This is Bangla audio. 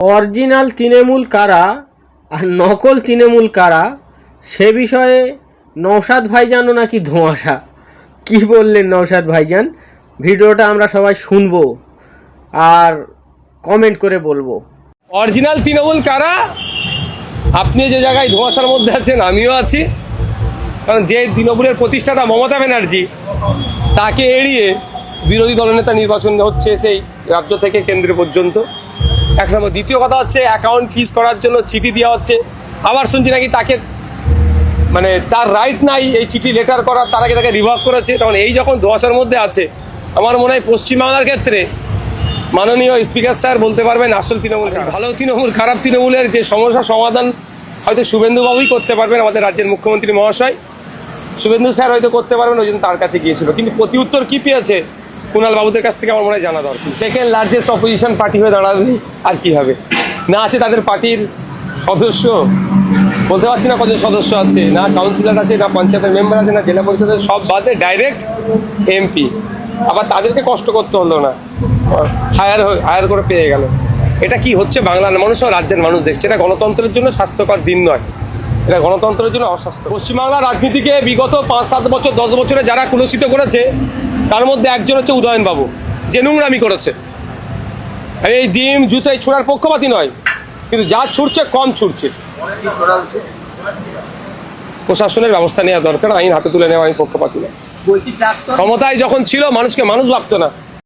অরিজিনাল তৃণমূল কারা আর নকল তৃণমূল কারা সে বিষয়ে নওশাদ ভাইজানও নাকি ধোঁয়াশা। কি বললেন নওশাদ ভাইজান? ভিডিওটা আমরা সবাই শুনবো আর কমেন্ট করে বলবো। অরিজিনাল তৃণমূল কারা? আপনি যে জায়গায় ধোঁয়াশার মধ্যে আছেন আমিও আছি, কারণ যে তৃণমূলের প্রতিষ্ঠাতা মমতা ব্যানার্জি তাকে এড়িয়ে বিরোধী দলনেতা নির্বাচন হচ্ছে সেই রাজ্য থেকে কেন্দ্র পর্যন্ত। এক নম্বর। দ্বিতীয় কথা হচ্ছে অ্যাকাউন্ট ফ্রিজ করার জন্য চিঠি দেওয়া হচ্ছে। আবার শুনছি নাকি তাকে মানে তার রাইট নাই এই চিঠি লেটার করার, তার আগে তাকে রিভার্ভ করেছে। তখন এই যখন ধোঁয়াশার মধ্যে আছে, আমার মনে হয় পশ্চিমবাংলার ক্ষেত্রে মাননীয় স্পিকার স্যার বলতে পারবেন আসল তৃণমূল, ভালো তৃণমূল, খারাপ তৃণমূলের যে সমস্যার সমাধান হয়তো শুভেন্দুবাবুই করতে পারবেন, আমাদের রাজ্যের মুখ্যমন্ত্রী মহাশয় শুভেন্দু স্যার হয়তো করতে পারবেন, ওই জন্য তার কাছে গিয়েছিল। কিন্তু প্রতি উত্তর কী পেয়েছে কুণাল বাবুদের কাছ থেকে আমার মনে হয় জানা দরকার। সেকেন্ড লার্জেস্ট অপোজিশন পার্টি হয়ে দাঁড়াবে আর কি হবে? না আছে তাদের পার্টির সদস্য, বলতে পারছি না কজন সদস্য আছে, না কাউন্সিলর আছে, না পঞ্চায়েতের মেম্বার আছে, না জেলা পরিষদের, সব বাদে ডাইরেক্ট এমপি। আবার তাদেরকে কষ্ট করতে হলো না, হায়ার করে পেয়ে গেল। এটা কি হচ্ছে? বাংলার মানুষ ও রাজ্যের মানুষ দেখছে। এটা গণতন্ত্রের জন্য স্বাস্থ্যকর দিন নয়, এটা গণতন্ত্রের জন্য অস্বাস্থ্য। পশ্চিমবাংলার রাজনীতিকে বিগত 5-7 বছর 10 বছরে যারা কুলসিত করেছে তার মধ্যে একজন হচ্ছে উদয়নবাবু, যে নোংরামি করেছে। আর এই ডিম জুতোয় ছোড়ার পক্ষপাতী নয়, কিন্তু যা ছুটছে কম ছুটছে। প্রশাসনের ব্যবস্থা নেওয়া দরকার, আইন হাতে তুলে নেওয়া, আইন পক্ষপাতী নয়। ক্ষমতায় যখন ছিল মানুষকে মানুষ ভাবতো না,